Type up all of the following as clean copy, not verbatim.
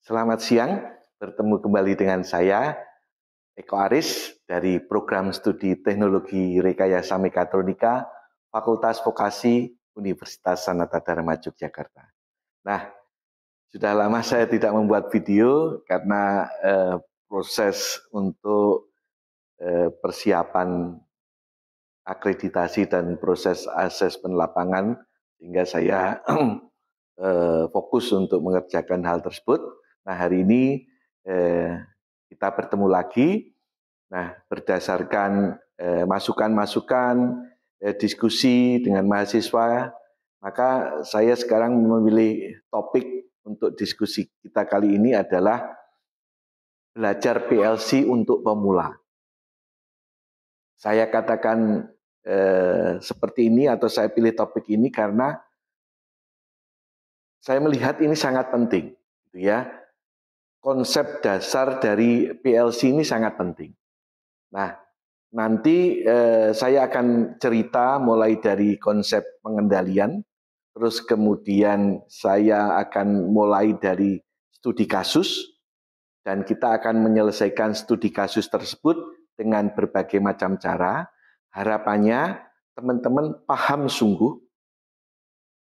Selamat siang, bertemu kembali dengan saya, Eko Aris, dari Program Studi Teknologi Rekayasa Mekatronika, Fakultas Vokasi, Universitas Sanata Dharma Yogyakarta. Nah, sudah lama saya tidak membuat video karena proses untuk persiapan akreditasi dan proses asesmen lapangan, sehingga saya fokus untuk mengerjakan hal tersebut. Nah, hari ini kita bertemu lagi. Nah, berdasarkan masukan-masukan, diskusi dengan mahasiswa, maka saya sekarang memilih topik untuk diskusi kita kali ini adalah belajar PLC untuk pemula. Saya katakan seperti ini atau saya pilih topik ini karena saya melihat ini sangat penting, gitu ya. Konsep dasar dari PLC ini sangat penting. Nah, nanti saya akan cerita mulai dari konsep pengendalian, terus kemudian saya akan mulai dari studi kasus, dan kita akan menyelesaikan studi kasus tersebut dengan berbagai macam cara. Harapannya teman-teman paham sungguh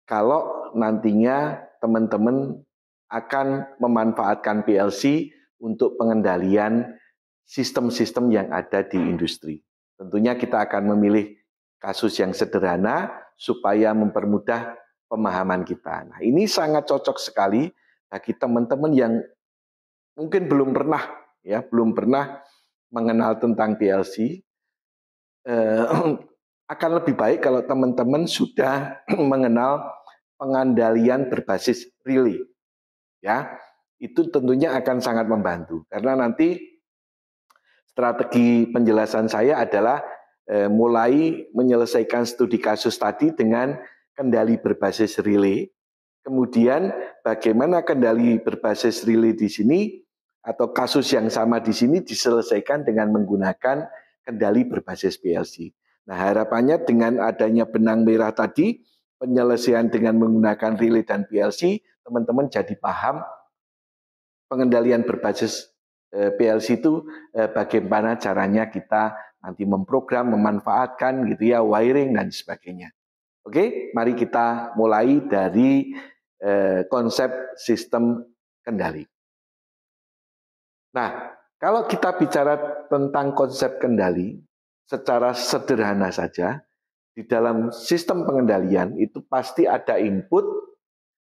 kalau nantinya teman-teman akan memanfaatkan PLC untuk pengendalian sistem-sistem yang ada di industri. Tentunya kita akan memilih kasus yang sederhana supaya mempermudah pemahaman kita. Nah, ini sangat cocok sekali bagi teman-teman yang mungkin belum pernah mengenal tentang PLC. Akan lebih baik kalau teman-teman sudah mengenal pengendalian berbasis relay. Ya, itu tentunya akan sangat membantu karena nanti strategi penjelasan saya adalah mulai menyelesaikan studi kasus tadi dengan kendali berbasis relay. Kemudian bagaimana kendali berbasis relay di sini atau kasus yang sama di sini diselesaikan dengan menggunakan kendali berbasis PLC. Nah, harapannya dengan adanya benang merah tadi, penyelesaian dengan menggunakan relay dan PLC, teman-teman jadi paham pengendalian berbasis PLC itu bagaimana caranya kita nanti memprogram, memanfaatkan gitu ya, wiring dan sebagainya. Oke, mari kita mulai dari konsep sistem kendali. Nah, kalau kita bicara tentang konsep kendali, secara sederhana saja, di dalam sistem pengendalian itu pasti ada input,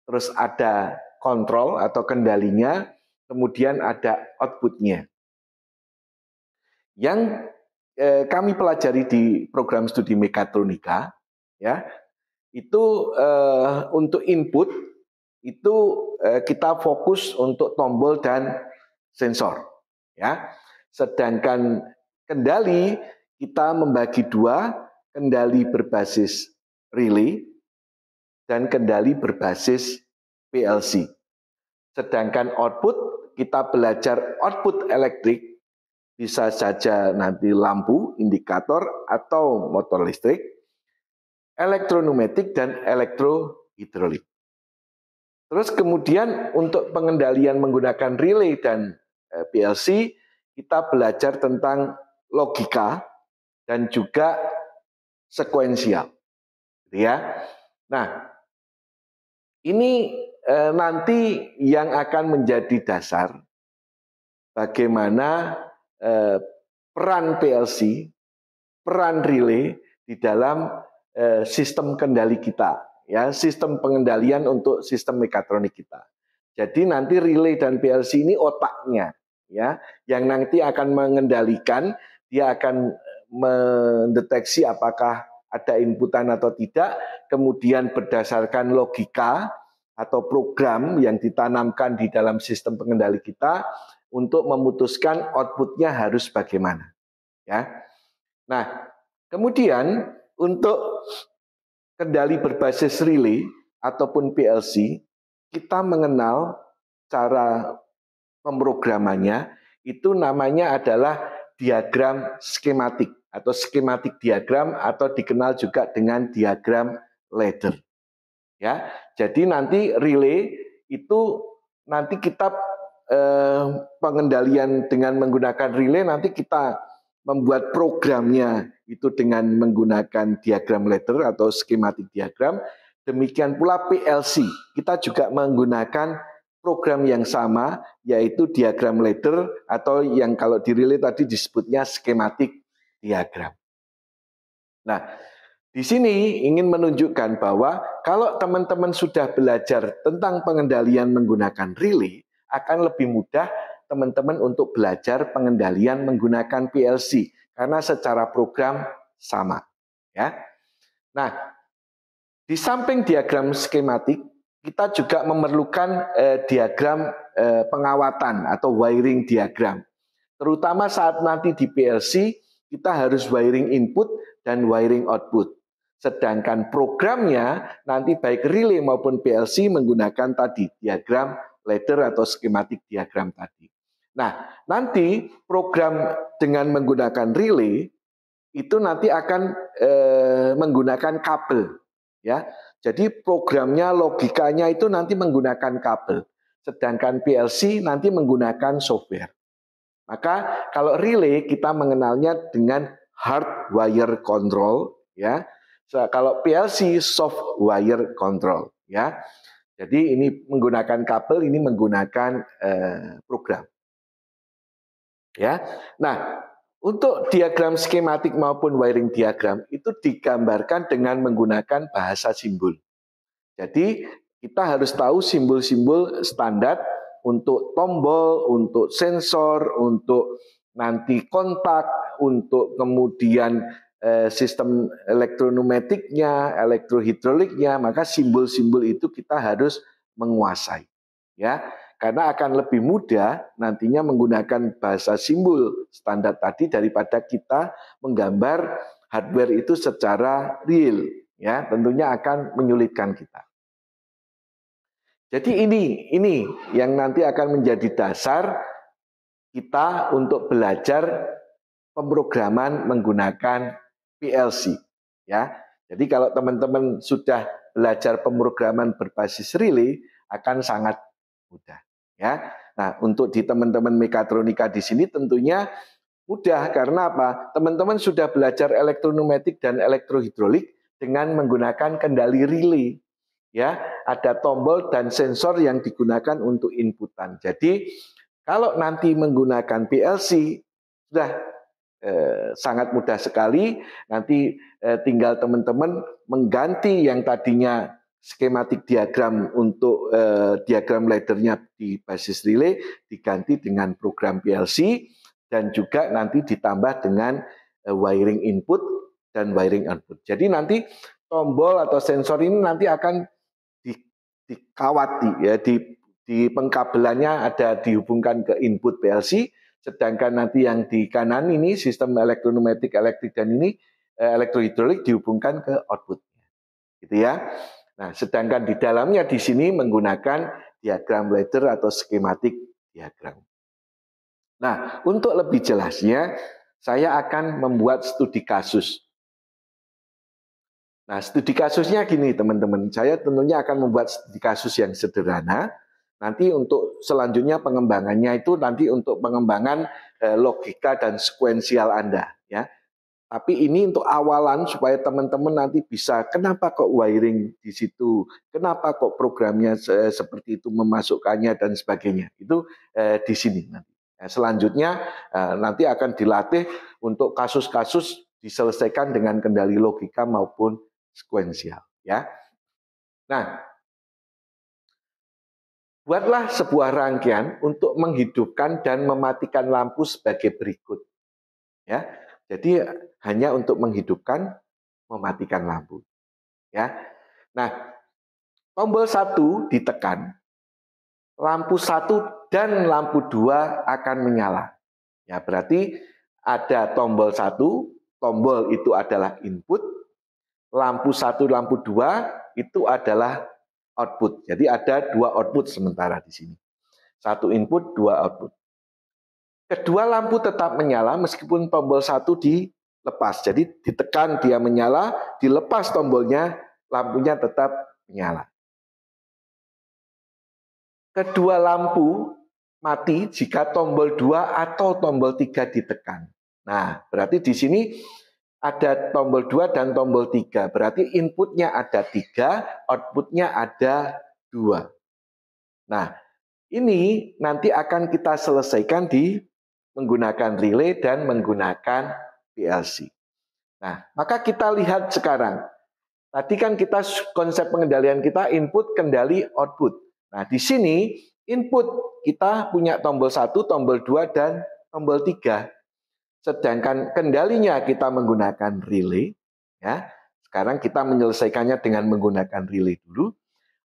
terus ada kontrol atau kendalinya, kemudian ada outputnya. Yang kami pelajari di program studi mekatronika, ya, itu untuk input itu kita fokus untuk tombol dan sensor, ya. Sedangkan kendali kita membagi dua, kendali berbasis relay dan kendali berbasis PLC. Sedangkan output kita belajar output elektrik, bisa saja nanti lampu, indikator atau motor listrik, elektroneumatik dan elektrohidrolik. Terus kemudian untuk pengendalian menggunakan relay dan PLC, kita belajar tentang logika dan juga sekuensial. Ya. Nah, ini nanti yang akan menjadi dasar bagaimana peran PLC, peran relay di dalam sistem kendali kita. Ya, sistem pengendalian untuk sistem mekatronik kita. Jadi nanti relay dan PLC ini otaknya, ya, yang nanti akan mengendalikan, dia akan mendeteksi apakah ada inputan atau tidak, kemudian berdasarkan logika atau program yang ditanamkan di dalam sistem pengendali kita untuk memutuskan outputnya harus bagaimana. Ya, nah kemudian untuk kendali berbasis relay ataupun PLC, kita mengenal cara pemrogramannya, itu namanya adalah diagram skematik atau skematik diagram atau dikenal juga dengan diagram ladder. Ya, jadi nanti relay itu nanti kita pengendalian dengan menggunakan relay, nanti kita membuat programnya itu dengan menggunakan diagram ladder atau skematik diagram. Demikian pula PLC, kita juga menggunakan program yang sama, yaitu diagram ladder atau yang kalau di relay tadi disebutnya skematik diagram. Nah, di sini ingin menunjukkan bahwa kalau teman-teman sudah belajar tentang pengendalian menggunakan relay, akan lebih mudah teman-teman untuk belajar pengendalian menggunakan PLC karena secara program sama, ya. Nah, di samping diagram skematik, kita juga memerlukan diagram pengawatan atau wiring diagram. Terutama saat nanti di PLC, kita harus wiring input dan wiring output. Sedangkan programnya nanti baik relay maupun PLC menggunakan tadi diagram ladder atau skematik diagram tadi. Nah, nanti program dengan menggunakan relay itu nanti akan menggunakan kabel. Ya, jadi programnya, logikanya itu nanti menggunakan kabel, sedangkan PLC nanti menggunakan software. Maka kalau relay kita mengenalnya dengan hardwire control, ya. Kalau PLC soft wire control, ya. Jadi ini menggunakan kabel, ini menggunakan program. Ya. Nah, untuk diagram skematik maupun wiring diagram itu digambarkan dengan menggunakan bahasa simbol. Jadi kita harus tahu simbol-simbol standar untuk tombol, untuk sensor, untuk nanti kontak, untuk kemudian sistem elektronumetiknya, elektrohidroliknya, maka simbol-simbol itu kita harus menguasai. Ya. Karena akan lebih mudah nantinya menggunakan bahasa simbol standar tadi daripada kita menggambar hardware itu secara real, ya tentunya akan menyulitkan kita. Jadi ini yang nanti akan menjadi dasar kita untuk belajar pemrograman menggunakan PLC, ya. Jadi kalau teman-teman sudah belajar pemrograman berbasis relay akan sangat mudah. Ya, nah untuk di teman-teman mekatronika di sini tentunya mudah karena apa? Teman-teman sudah belajar elektronumetik dan elektrohidrolik dengan menggunakan kendali relay. Ya, ada tombol dan sensor yang digunakan untuk inputan. Jadi kalau nanti menggunakan PLC sudah sangat mudah sekali. Nanti tinggal teman-teman mengganti yang tadinya skematik diagram untuk diagram laddernya di basis relay diganti dengan program PLC dan juga nanti ditambah dengan wiring input dan wiring output. Jadi nanti tombol atau sensor ini nanti akan dikawati ya di pengkabelannya ada dihubungkan ke input PLC, sedangkan nanti yang di kanan ini sistem elektronumetik, elektrik dan ini elektrohidrolik dihubungkan ke outputnya, gitu ya. Nah, sedangkan di dalamnya di sini menggunakan diagram ladder atau skematik diagram. Nah, untuk lebih jelasnya, saya akan membuat studi kasus. Nah, studi kasusnya gini teman-teman, saya tentunya akan membuat studi kasus yang sederhana. Nanti untuk selanjutnya pengembangannya itu nanti untuk pengembangan logika dan sekuensial Anda. Ya. Tapi ini untuk awalan supaya teman-teman nanti bisa kenapa kok wiring di situ, kenapa kok programnya seperti itu memasukkannya dan sebagainya. Itu di sini nanti. Selanjutnya nanti akan dilatih untuk kasus-kasus diselesaikan dengan kendali logika maupun sekuensial. Ya. Nah, buatlah sebuah rangkaian untuk menghidupkan dan mematikan lampu sebagai berikut. Ya. Jadi hanya untuk menghidupkan, mematikan lampu. Ya. Nah, tombol 1 ditekan, lampu 1 dan lampu 2 akan menyala. Ya, berarti ada tombol 1, tombol itu adalah input, lampu 1, lampu 2 itu adalah output. Jadi ada 2 output sementara di sini. 1 input, 2 output. Kedua lampu tetap menyala meskipun tombol 1 dilepas. Jadi ditekan dia menyala, dilepas tombolnya, lampunya tetap menyala. Kedua lampu mati jika tombol 2 atau tombol 3 ditekan. Nah, berarti di sini ada tombol 2 dan tombol 3. Berarti inputnya ada 3, outputnya ada 2. Nah, ini nanti akan kita selesaikan di menggunakan relay dan menggunakan PLC. Nah, maka kita lihat sekarang. Tadi kan kita konsep pengendalian kita input, kendali, output. Nah, di sini input kita punya tombol 1, tombol 2, dan tombol 3. Sedangkan kendalinya kita menggunakan relay. Ya. Sekarang kita menyelesaikannya dengan menggunakan relay dulu.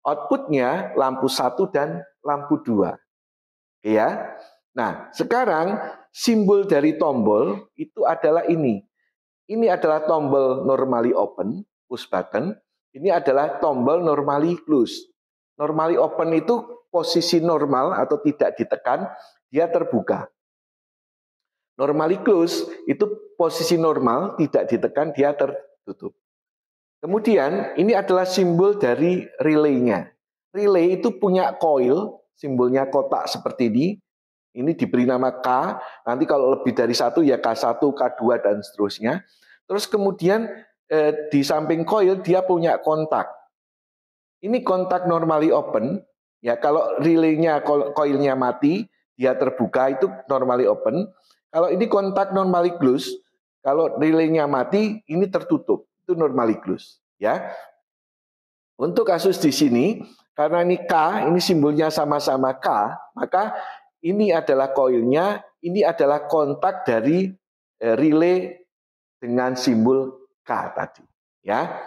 Outputnya lampu 1 dan lampu 2. Ya. Nah, sekarang simbol dari tombol itu adalah ini. Ini adalah tombol normally open, push button. Ini adalah tombol normally close. Normally open itu posisi normal atau tidak ditekan, dia terbuka. Normally close itu posisi normal, tidak ditekan, dia tertutup. Kemudian ini adalah simbol dari relay-nya. Relay itu punya coil, simbolnya kotak seperti ini. Ini diberi nama K, nanti kalau lebih dari 1 ya K1, K2, dan seterusnya. Terus kemudian di samping coil dia punya kontak. Ini kontak normally open, ya kalau relay-nya, coilnya mati, dia terbuka itu normally open. Kalau ini kontak normally close, kalau relay-nya mati, ini tertutup, itu normally close. Ya. Untuk kasus di sini, karena ini K, ini simbolnya sama-sama K, maka ini adalah koilnya, ini adalah kontak dari relay dengan simbol K tadi. Ya.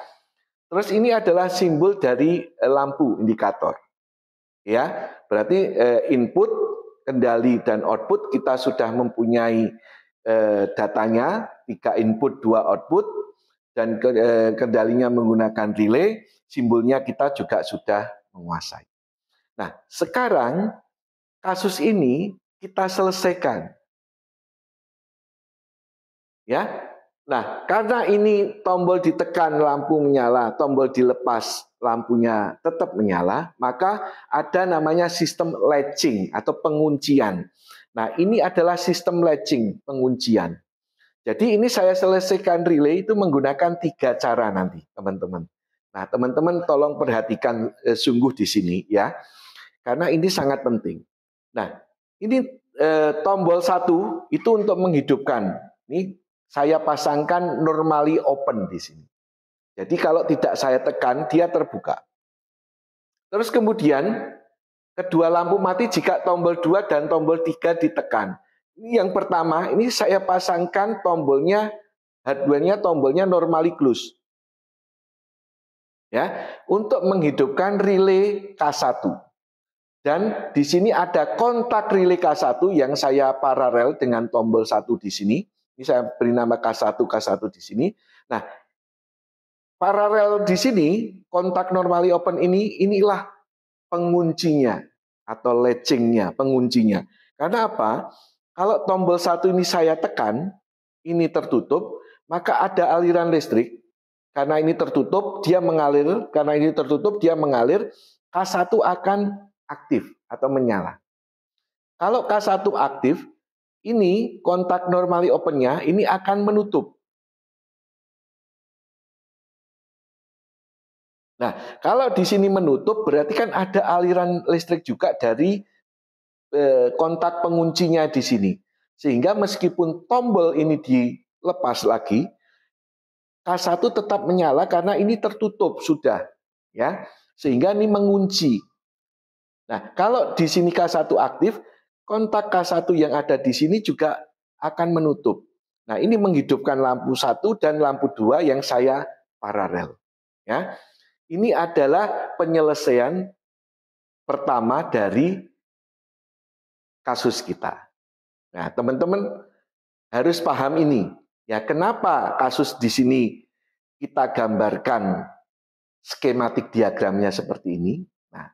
Terus ini adalah simbol dari lampu indikator. Ya, berarti input, kendali, dan output kita sudah mempunyai datanya, 3 input, 2 output, dan kendalinya menggunakan relay, simbolnya kita juga sudah menguasai. Nah, sekarang kasus ini kita selesaikan. Ya. Nah, karena ini tombol ditekan lampu menyala, tombol dilepas lampunya tetap menyala, maka ada namanya sistem latching atau penguncian. Nah, ini adalah sistem latching, penguncian. Jadi ini saya selesaikan relay itu menggunakan 3 cara nanti, teman-teman. Nah, teman-teman tolong perhatikan sungguh di sini ya. Karena ini sangat penting. Nah, ini tombol 1 itu untuk menghidupkan. Ini saya pasangkan normally open di sini. Jadi kalau tidak saya tekan, dia terbuka. Terus kemudian kedua lampu mati jika tombol 2 dan tombol 3 ditekan. Ini yang pertama, ini saya pasangkan tombolnya, hardware-nya tombolnya normally close. Ya, untuk menghidupkan relay K1. Dan di sini ada kontak relay K1 yang saya paralel dengan tombol 1 di sini. Ini saya beri nama K1, K1 di sini. Nah, paralel di sini, kontak normally open inilah penguncinya atau latching-nya, penguncinya. Karena apa? Kalau tombol 1 ini saya tekan, ini tertutup, maka ada aliran listrik. Karena ini tertutup, dia mengalir. Karena ini tertutup, dia mengalir. K1 akan aktif atau menyala. Kalau K1 aktif, ini kontak normally open-nya ini akan menutup. Nah, kalau di sini menutup berarti kan ada aliran listrik juga dari kontak penguncinya di sini. Sehingga meskipun tombol ini dilepas lagi, K1 tetap menyala karena ini tertutup sudah, ya. Sehingga ini mengunci. Nah, kalau di sini K1 aktif, kontak K1 yang ada di sini juga akan menutup. Nah, ini menghidupkan lampu 1 dan lampu 2 yang saya paralel. Ya. Ini adalah penyelesaian pertama dari kasus kita. Nah, teman-teman harus paham ini. Ya, kenapa kasus di sini kita gambarkan skematik diagramnya seperti ini? Nah,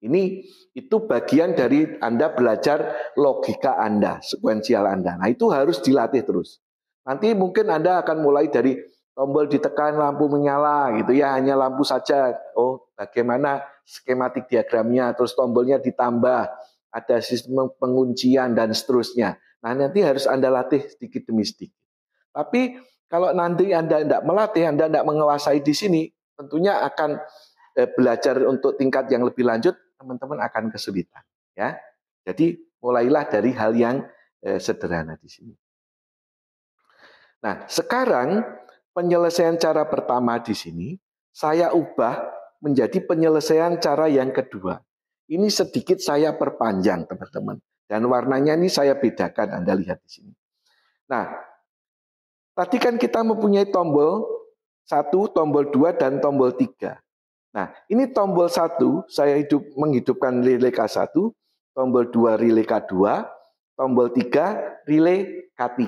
ini itu bagian dari Anda belajar logika Anda, sekuensial Anda. Nah, itu harus dilatih terus. Nanti mungkin Anda akan mulai dari tombol ditekan, lampu menyala gitu ya, hanya lampu saja. Oh, bagaimana skematik diagramnya, terus tombolnya ditambah, ada sistem penguncian dan seterusnya. Nah, nanti harus Anda latih sedikit demi sedikit. Tapi kalau nanti Anda tidak melatih, Anda tidak menguasai di sini, tentunya akan belajar untuk tingkat yang lebih lanjut, teman-teman akan kesulitan. Ya, jadi mulailah dari hal yang sederhana di sini. Nah, sekarang penyelesaian cara pertama di sini saya ubah menjadi penyelesaian cara yang kedua. Ini sedikit saya perpanjang, teman-teman. Dan warnanya ini saya bedakan, Anda lihat di sini. Nah, tadi kan kita mempunyai tombol 1, tombol 2, dan tombol 3. Nah, ini tombol 1, saya menghidupkan relay K1, tombol 2 relay K2, tombol 3 relay K3.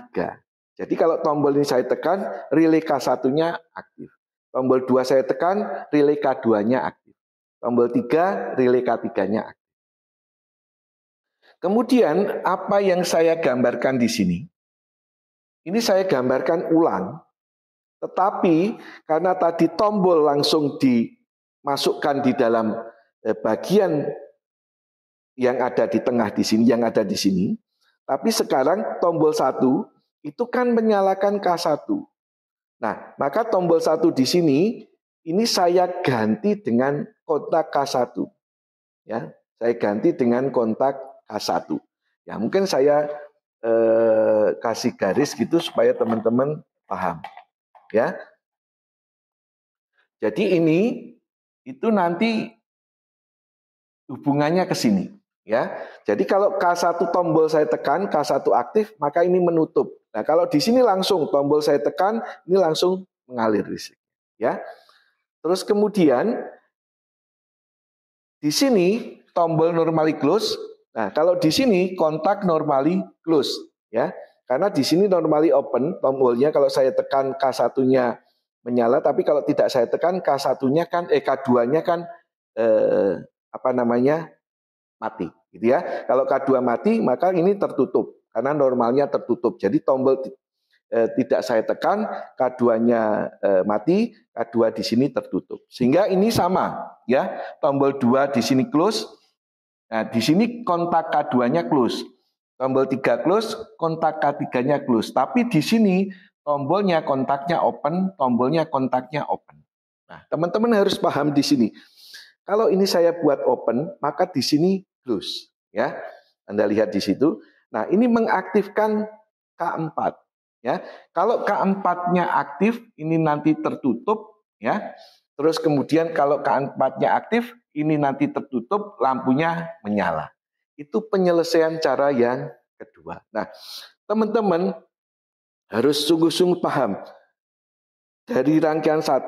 Jadi kalau tombol ini saya tekan, relay K1-nya aktif. Tombol 2 saya tekan, relay K2-nya aktif. Tombol 3, relay K3-nya aktif. Kemudian, apa yang saya gambarkan di sini, ini saya gambarkan ulang, tetapi karena tadi tombol langsung dimasukkan di dalam bagian yang ada di tengah di sini, yang ada di sini, tapi sekarang tombol 1 itu kan menyalakan K1. Nah, maka tombol 1 di sini, ini saya ganti dengan kontak K1. Ya, saya ganti dengan kontak K1. Ya, mungkin saya kasih garis gitu supaya teman-teman paham. Ya. Jadi ini itu nanti hubungannya ke sini. Ya, jadi kalau K1 tombol saya tekan, K1 aktif, maka ini menutup. Nah, kalau di sini langsung tombol saya tekan, ini langsung mengalir listrik. Ya, terus kemudian di sini tombol normally close. Nah, kalau di sini kontak normally close, ya. Karena di sini normally open, tombolnya kalau saya tekan K1-nya menyala, tapi kalau tidak saya tekan K1-nya kan K2-nya kan mati, gitu ya. Kalau K2 mati, maka ini tertutup karena normalnya tertutup. Jadi tombol tidak saya tekan, K2-nya mati, K2 di sini tertutup. Sehingga ini sama, ya. Tombol 2 di sini close. Nah, di sini kontak K2-nya close. Tombol 3 close, kontak K3-nya close. Tapi di sini tombolnya kontaknya open, tombolnya kontaknya open. Nah, teman-teman harus paham di sini. Kalau ini saya buat open, maka di sini close, ya. Anda lihat di situ. Nah, ini mengaktifkan K4. Ya, kalau K4-nya aktif, ini nanti tertutup, ya. Terus kemudian kalau K4-nya aktif, ini nanti tertutup, lampunya menyala. Itu penyelesaian cara yang kedua. Nah, teman-teman harus sungguh-sungguh paham. Dari rangkaian 1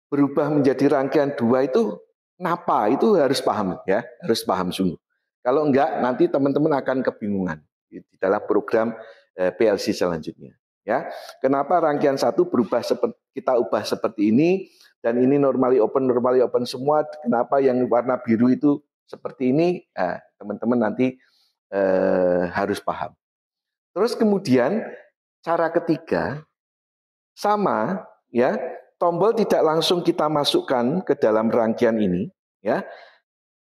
berubah menjadi rangkaian 2 itu kenapa? Itu harus paham, ya, harus paham sungguh. Kalau enggak, nanti teman-teman akan kebingungan di dalam program PLC selanjutnya. Ya, kenapa rangkaian 1 berubah kita ubah seperti ini dan ini normally open semua? Kenapa yang warna biru itu seperti ini? Teman-teman nanti harus paham. Terus kemudian cara ketiga sama, ya, tombol tidak langsung kita masukkan ke dalam rangkaian ini, ya,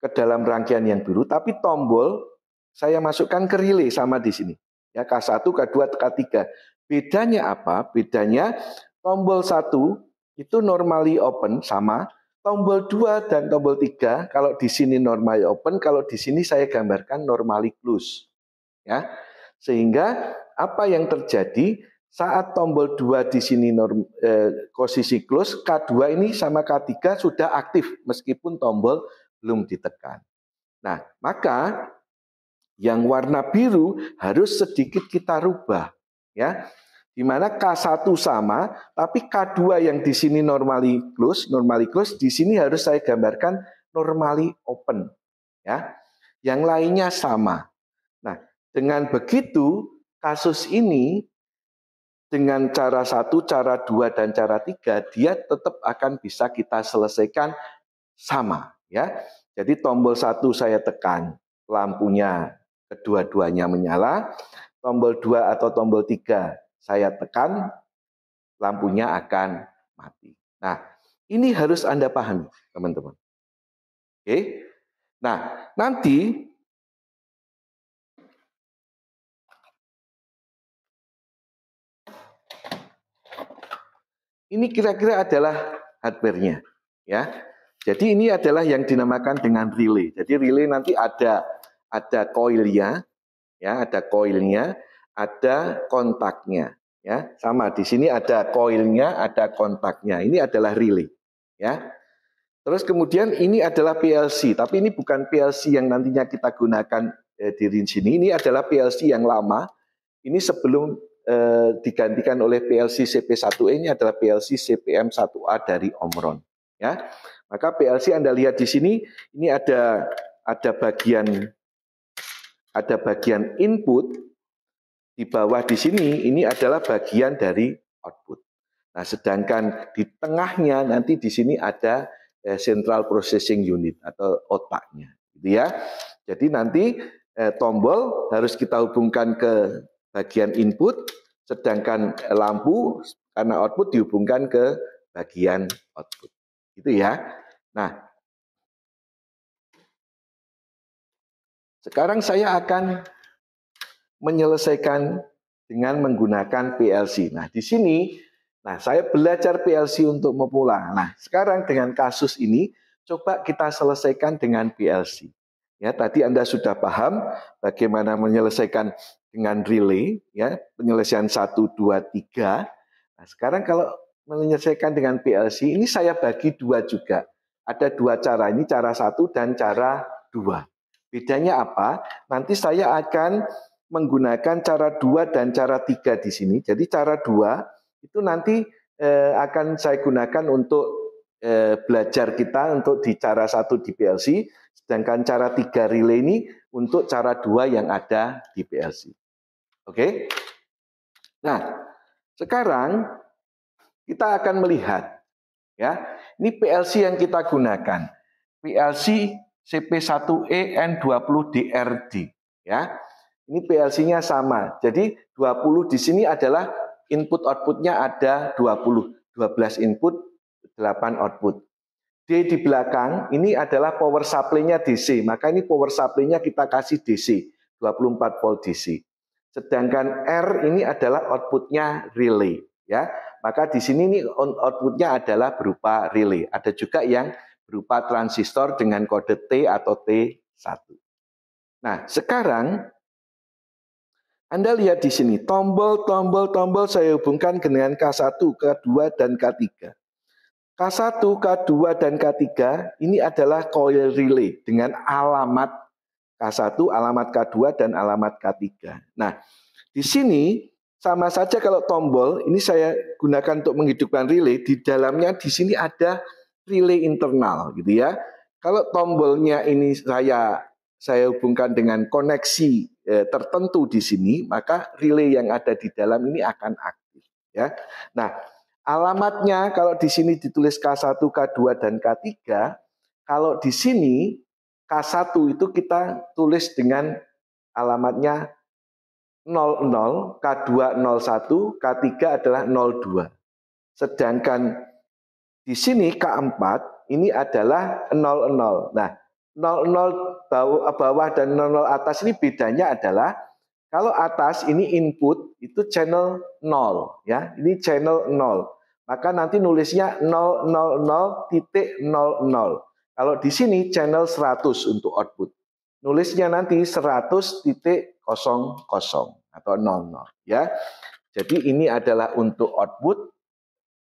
ke dalam rangkaian yang biru, tapi tombol saya masukkan ke relay sama di sini. Ya, K1, K2, K3. Bedanya apa? Bedanya tombol 1 itu normally open sama, tombol 2 dan tombol 3 kalau di sini normally open, kalau di sini saya gambarkan normally close. Ya. Sehingga apa yang terjadi saat tombol 2 di sini posisi close, K2 ini sama K3 sudah aktif meskipun tombol belum ditekan. Nah, maka yang warna biru harus sedikit kita rubah, ya. Di mana K1 sama, tapi K2 yang di sini normally close, di sini harus saya gambarkan normally open, ya. Yang lainnya sama. Nah, dengan begitu kasus ini dengan cara 1, cara 2, dan cara 3, dia tetap akan bisa kita selesaikan sama, ya. Jadi tombol 1 saya tekan, lampunya kedua-duanya menyala. Tombol 2 atau tombol 3 saya tekan, lampunya akan mati. Nah, ini harus Anda pahami, teman-teman. Oke. Nah, nanti Ini kira-kira adalah hardware-nya, ya. Jadi ini adalah yang dinamakan dengan relay. Jadi relay nanti ada coil-nya, ya, ada coil-nya, ada kontaknya, ya. Sama di sini ada coil-nya, ada kontaknya. Ini adalah relay, ya. Terus kemudian ini adalah PLC, tapi ini bukan PLC yang nantinya kita gunakan di sini. Ini adalah PLC yang lama. Ini sebelum digantikan oleh PLC CP1E, ini adalah PLC CPM1A dari Omron. Ya, maka PLC Anda lihat di sini, ini ada bagian input. Di bawah di sini ini adalah bagian dari output. Nah, sedangkan di tengahnya nanti di sini ada Central Processing Unit atau otaknya, gitu ya. Jadi nanti tombol harus kita hubungkan ke bagian input, sedangkan lampu karena output dihubungkan ke bagian output, gitu ya. Nah, sekarang saya akan menyelesaikan dengan menggunakan PLC. Nah, di sini, saya belajar PLC untuk memula. Nah, sekarang dengan kasus ini, coba kita selesaikan dengan PLC. Ya, tadi Anda sudah paham bagaimana menyelesaikan dengan relay, ya, penyelesaian 1, 2, 3. Nah, sekarang kalau menyelesaikan dengan PLC, ini saya bagi dua juga. Ada dua cara, ini cara 1 dan cara 2. Bedanya apa? Nanti saya akan menggunakan cara 2 dan cara 3 di sini. Jadi cara 2 itu nanti akan saya gunakan untuk belajar kita untuk di cara 1 di PLC, sedangkan cara 3 relay ini untuk cara 2 yang ada di PLC. Oke? Nah, sekarang kita akan melihat, ya, ini PLC yang kita gunakan. PLC CP1E N20DRD, ya. Ini PLC-nya sama. Jadi 20 di sini adalah input output-nya ada 20. 12 input, 8 output. D di belakang ini adalah power supply-nya DC. Maka ini power supply-nya kita kasih DC, 24 volt DC. Sedangkan R ini adalah output-nya relay, ya. Maka di sini ini output-nya adalah berupa relay. Ada juga yang berupa transistor dengan kode T atau T1. Nah, sekarang Anda lihat di sini, tombol saya hubungkan dengan K1, K2, dan K3. K1, K2, dan K3 ini adalah coil relay dengan alamat K1, alamat K2, dan alamat K3. Nah, di sini sama saja kalau tombol, ini saya gunakan untuk menghidupkan relay, di dalamnya di sini ada relay internal, gitu ya. Kalau tombolnya ini saya hubungkan dengan koneksi tertentu di sini, maka relay yang ada di dalam ini akan aktif, ya. Nah, alamatnya kalau di sini ditulis K1, K2, dan K3, kalau di sini K1 itu kita tulis dengan alamatnya 00, K2 01, K3 adalah 02. Sedangkan di sini K4 ini adalah 00. Nah, 00 bawah dan 00 atas ini bedanya adalah kalau atas ini input itu channel 0, ya. Ini channel 0. Maka nanti nulisnya 000.00. Kalau di sini channel 100 untuk output. Nulisnya nanti 100.00 atau 00, ya. Jadi ini adalah untuk output,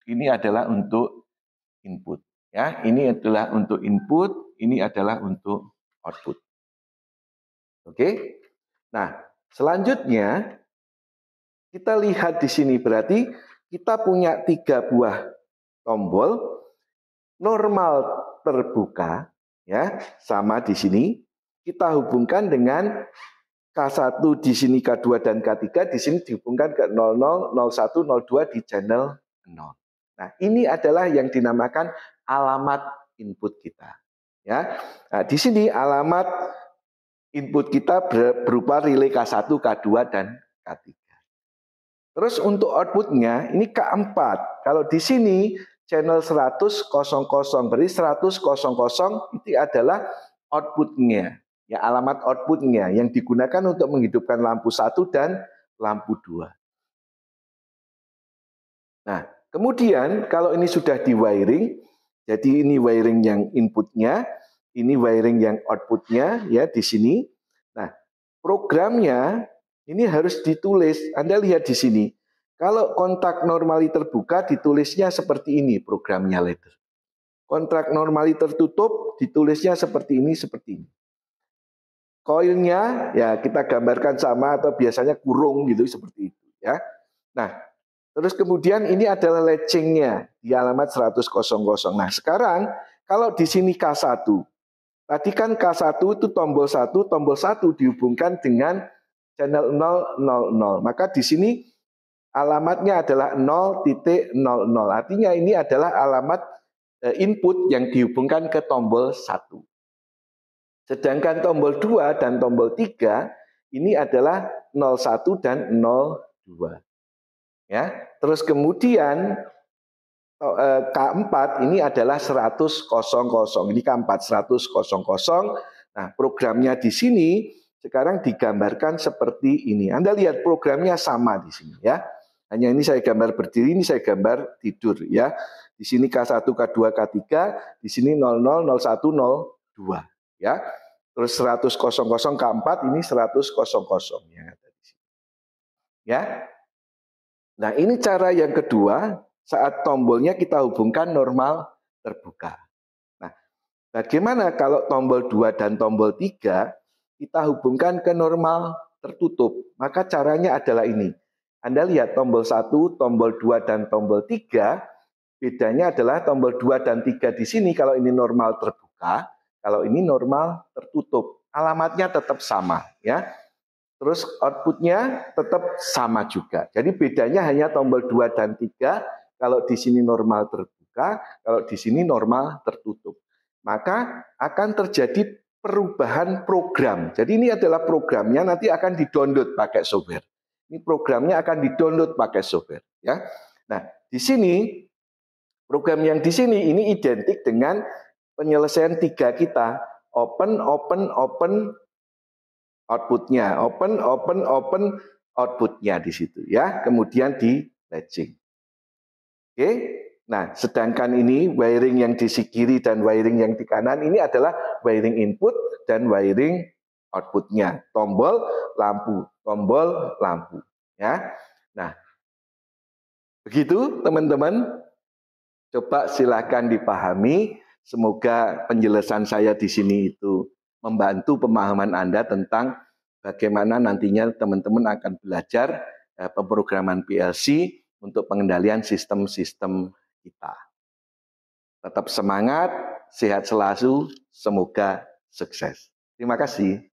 ini adalah untuk input, ya. Ini adalah untuk input, ini adalah untuk output. Oke. Nah, selanjutnya kita lihat di sini berarti kita punya 3 buah tombol normal terbuka, ya, sama di sini. Kita hubungkan dengan K1 di sini, K2 dan K3 di sini dihubungkan ke 00, 01, 02 di channel 0. Nah, ini adalah yang dinamakan alamat input kita, ya. Nah, di sini alamat input kita berupa relay K1, K2 dan K3. Terus untuk outputnya ini K4. Kalau di sini channel 100, 00, berarti 100, 00 itu adalah outputnya. Ya, alamat outputnya yang digunakan untuk menghidupkan lampu 1 dan lampu 2. Nah, Kemudian kalau ini sudah di wiring, jadi ini wiring yang inputnya, ini wiring yang outputnya ya di sini. Nah, programnya ini harus ditulis. Anda lihat di sini. Kalau kontak normali terbuka ditulisnya seperti ini programnya leader. Kontrak normali tertutup ditulisnya seperti ini, seperti ini. Koilnya ya kita gambarkan sama atau biasanya kurung gitu seperti itu ya. Nah, terus kemudian ini adalah latchingnya di alamat 100.00. Nah, sekarang kalau di sini K1. Tadi kan K1 itu tombol 1 dihubungkan dengan channel 000. Maka di sini alamatnya adalah 0.00. Artinya ini adalah alamat input yang dihubungkan ke tombol 1. Sedangkan tombol 2 dan tombol 3 ini adalah 01 dan 02. Ya. Terus kemudian K4 ini adalah 100.00. Ini K4 100.00. Nah, programnya di sini sekarang digambarkan seperti ini. Anda lihat programnya sama di sini ya. Hanya ini saya gambar berdiri, ini saya gambar tidur ya. Di sini K1, K2, K3, di sini 00, 01, 02 ya. Terus 100.00 K4 ini 100.00 ya. Nah, ini cara yang kedua saat tombolnya kita hubungkan normal terbuka. Nah, bagaimana kalau tombol 2 dan tombol 3 kita hubungkan ke normal tertutup? Maka caranya adalah ini. Anda lihat tombol 1, tombol 2 dan tombol 3 bedanya adalah tombol 2 dan 3 di sini kalau ini normal terbuka, kalau ini normal tertutup. Alamatnya tetap sama ya. Terus outputnya tetap sama juga. Jadi bedanya hanya tombol 2 dan 3. Kalau di sini normal terbuka, kalau di sini normal tertutup. Maka akan terjadi perubahan program. Jadi ini adalah programnya, nanti akan di-download pakai software. Ini programnya akan di-download pakai software. Ya. Nah, di sini program yang di sini ini identik dengan penyelesaian 3 kita. Open, outputnya, open, outputnya di situ ya. Kemudian di latching. Oke. Nah, sedangkan ini wiring yang di kiri dan wiring yang di kanan ini adalah wiring input dan wiring outputnya. Tombol lampu ya. Nah, begitu teman-teman. Coba silakan dipahami. Semoga penjelasan saya di sini itu membantu pemahaman Anda tentang bagaimana nantinya teman-teman akan belajar pemrograman PLC untuk pengendalian sistem-sistem kita. Tetap semangat, sehat selalu, semoga sukses. Terima kasih.